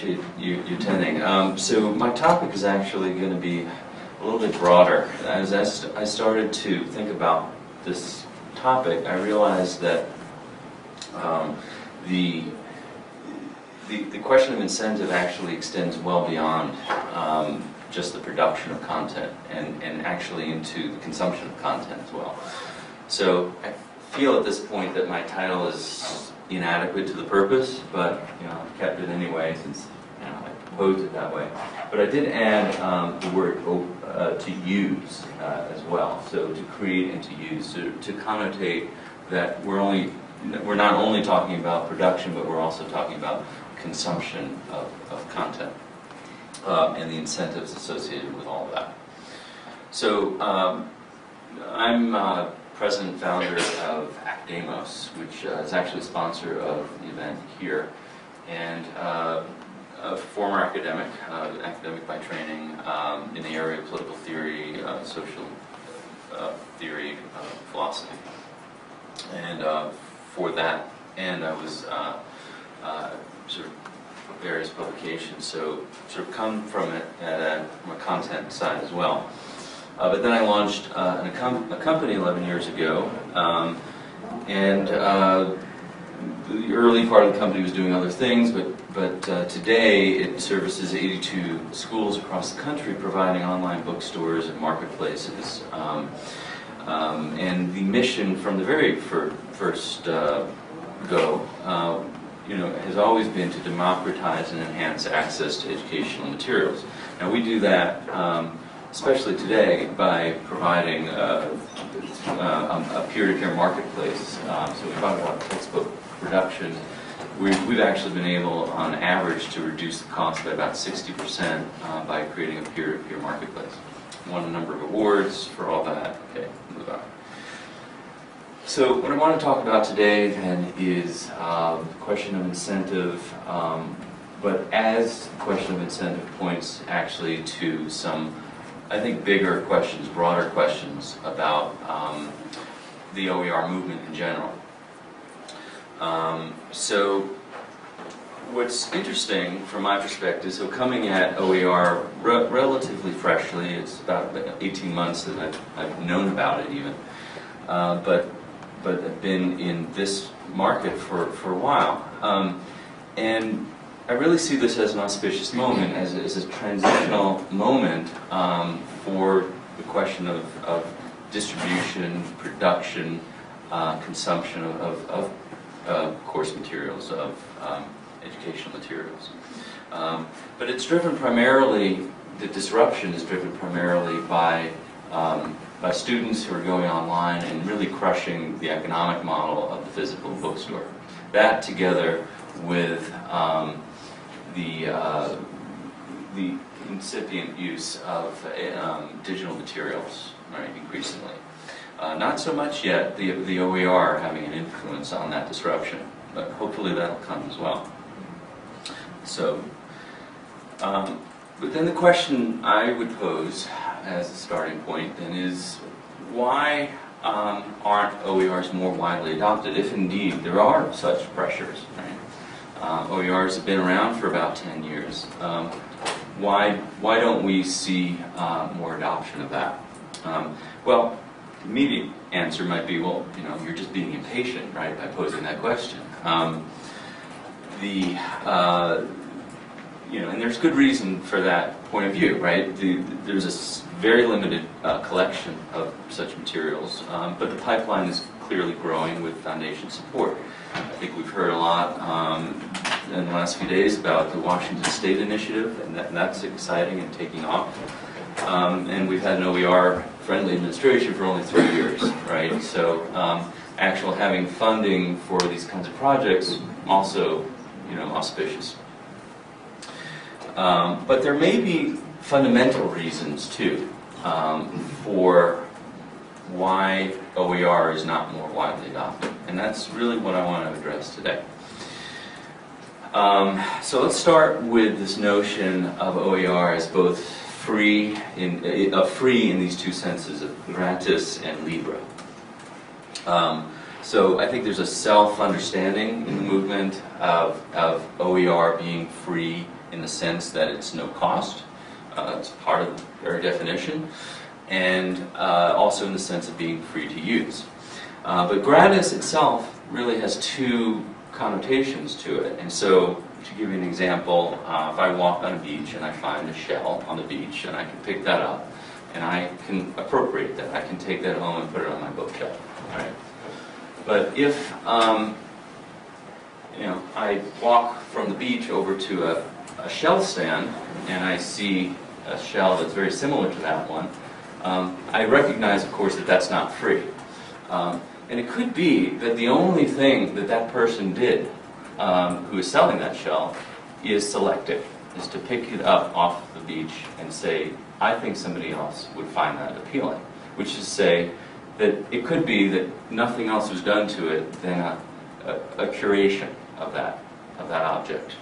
appreciate you attending. So my topic is actually going to be a little bit broader. As I started to think about this topic, I realized that the question of incentive actually extends well beyond just the production of content and actually into the consumption of content as well. So I feel at this point that my title is inadequate to the purpose, but I've kept it anyway since I proposed it that way. But I did add the word to use as well. So to create and to use, to connotate that we're not only talking about production, but we're also talking about consumption of content and the incentives associated with all of that. So I'm president and founder of Akademos, which is actually a sponsor of the event here, and a former academic by training in the area of political theory, social theory, philosophy. And for that, and I was sort of various publications, so sort of come from it from a content side as well. But then I launched a company 11 years ago, and the early part of the company was doing other things, but today it services 82 schools across the country, providing online bookstores and marketplaces. And the mission from the very first go, has always been to democratize and enhance access to educational materials. Now we do that, especially today, by providing a peer-to-peer marketplace. So we talk about textbook production. We've actually been able, on average, to reduce the cost by about 60% by creating a peer-to-peer marketplace. Won a number of awards for all that. Okay, move on. So what I want to talk about today then is the question of incentive, but as the question of incentive points actually to some, I think, bigger questions, broader questions about the OER movement in general. So what's interesting from my perspective, so coming at OER relatively freshly, it's about 18 months that I've known about it even, but I've been in this market for a while. And I really see this as an auspicious moment, as a transitional moment for the question of distribution, production, consumption of course materials, of educational materials. But it's driven primarily, the disruption is driven primarily by students who are going online and really crushing the economic model of the physical bookstore. That together with the incipient use of digital materials, right, increasingly. Not so much yet the OER having an influence on that disruption, but hopefully that'll come as well. So, but then the question I would pose as a starting point then is, why aren't OERs more widely adopted, if indeed there are such pressures, right? OERs have been around for about 10 years. Why don't we see more adoption of that? Well, the immediate answer might be, well, you're just being impatient, right, by posing that question. And there's good reason for that point of view, right? There's a very limited collection of such materials, but the pipeline is clearly growing with foundation support. I think we've heard a lot in the last few days about the Washington State initiative, and that's exciting and taking off. And we've had an OER-friendly administration for only 3 years, right? So actual having funding for these kinds of projects also, auspicious. But there may be fundamental reasons too for why OER is not more widely adopted, and that's really what I want to address today. So let's start with this notion of OER as both free in these two senses of gratis and libre. So I think there's a self-understanding in the movement of OER being free in the sense that it's no cost. It's part of the very definition. And also in the sense of being free to use. But gratis itself really has two connotations to it. And so, to give you an example, if I walk on a beach and I find a shell on the beach and I can pick that up and I can appropriate that, I can take that home and put it on my bookshelf. Right? But if you know, I walk from the beach over to a shell stand and I see a shell that's very similar to that one, I recognize, of course, that that's not free. And it could be that the only thing that that person did, who is selling that shell, is select it, is to pick it up off the beach and say, I think somebody else would find that appealing. Which is to say that it could be that nothing else was done to it than a curation of that object.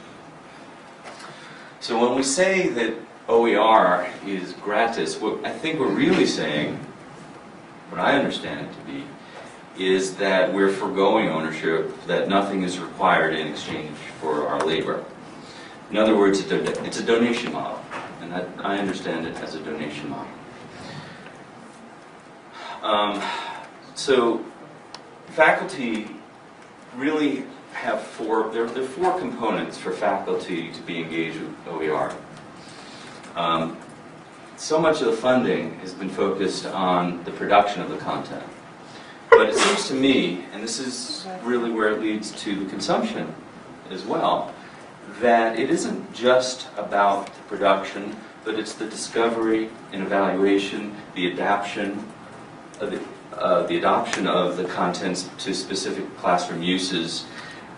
So when we say that OER is gratis, what I think we're really saying, what I understand it to be, is that we're foregoing ownership, that nothing is required in exchange for our labor. In other words, it's a donation model, and I understand it as a donation model. So faculty really have there are four components for faculty to be engaged with OER. So much of the funding has been focused on the production of the content. But it seems to me, and this is really where it leads to the consumption as well, that it isn't just about the production, but it's the discovery and evaluation, the adaption of the adoption of the contents to specific classroom uses,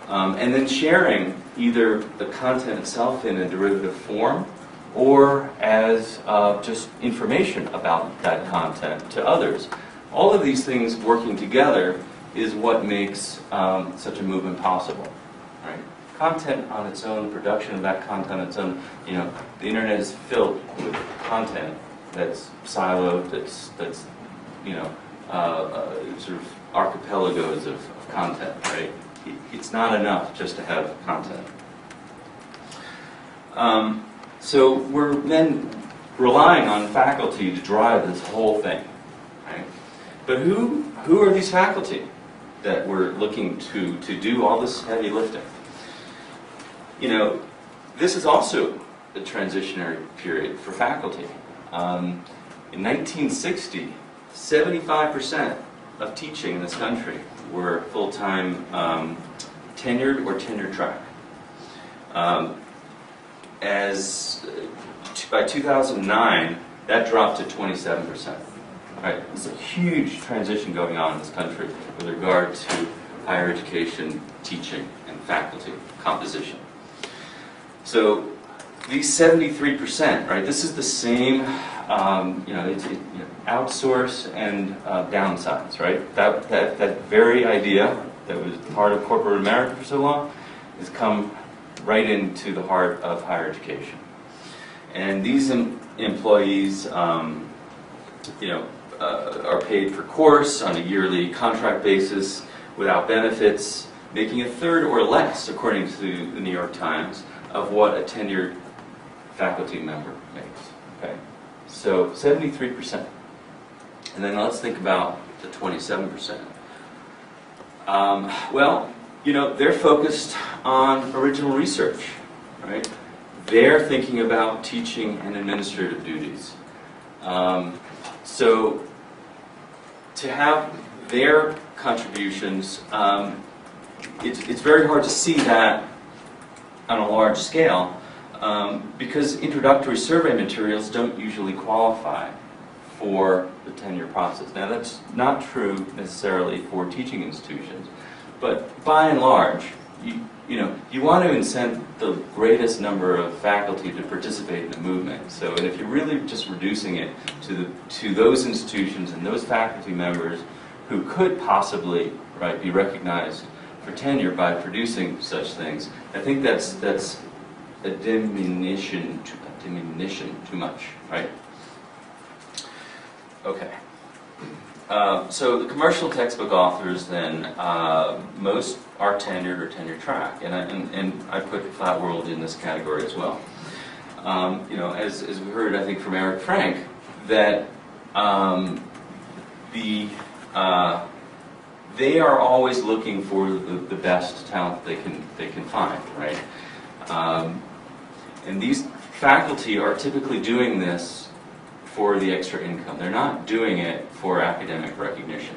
and then sharing either the content itself in a derivative form or as just information about that content to others. All of these things working together is what makes such a movement possible. Right? Content on its own, production of that content on its own, you know, the internet is filled with content that's siloed, that's you know, sort of archipelagos of content, right? It's not enough just to have content. So we're then relying on faculty to drive this whole thing, right? But who are these faculty that we're looking to do all this heavy lifting? You know, this is also a transitionary period for faculty. In 1960, 75% of teaching in this country were full-time tenured or tenure track. By 2009, that dropped to 27%. Right? There's a huge transition going on in this country with regard to higher education, teaching, and faculty composition. So these 73%, right? This is the same, you know, outsource and downsize, right? That very idea that was part of corporate America for so long has come right into the heart of higher education. And these employees, you know, are paid per course on a yearly contract basis without benefits, making a third or less, according to the New York Times, of what a tenured faculty member makes. Okay, so 73%. And then let's think about the 27%. Well, you know, they're focused on original research, right? They're thinking about teaching and administrative duties. So to have their contributions, it's very hard to see that on a large scale because introductory survey materials don't usually qualify for the tenure process. Now that's not true necessarily for teaching institutions, but by and large, you know, you want to incent the greatest number of faculty to participate in the movement. So, and if you're really just reducing it to those institutions and those faculty members who could possibly, right, be recognized for tenure by producing such things, I think that's a diminution too much, right? Okay. So the commercial textbook authors then, most are tenured or tenure track, and I put Flat World in this category as well. You know, as we heard, I think from Eric Frank, that they are always looking for the best talent they can find, right? And these faculty are typically doing this for the extra income. They're not doing it for academic recognition.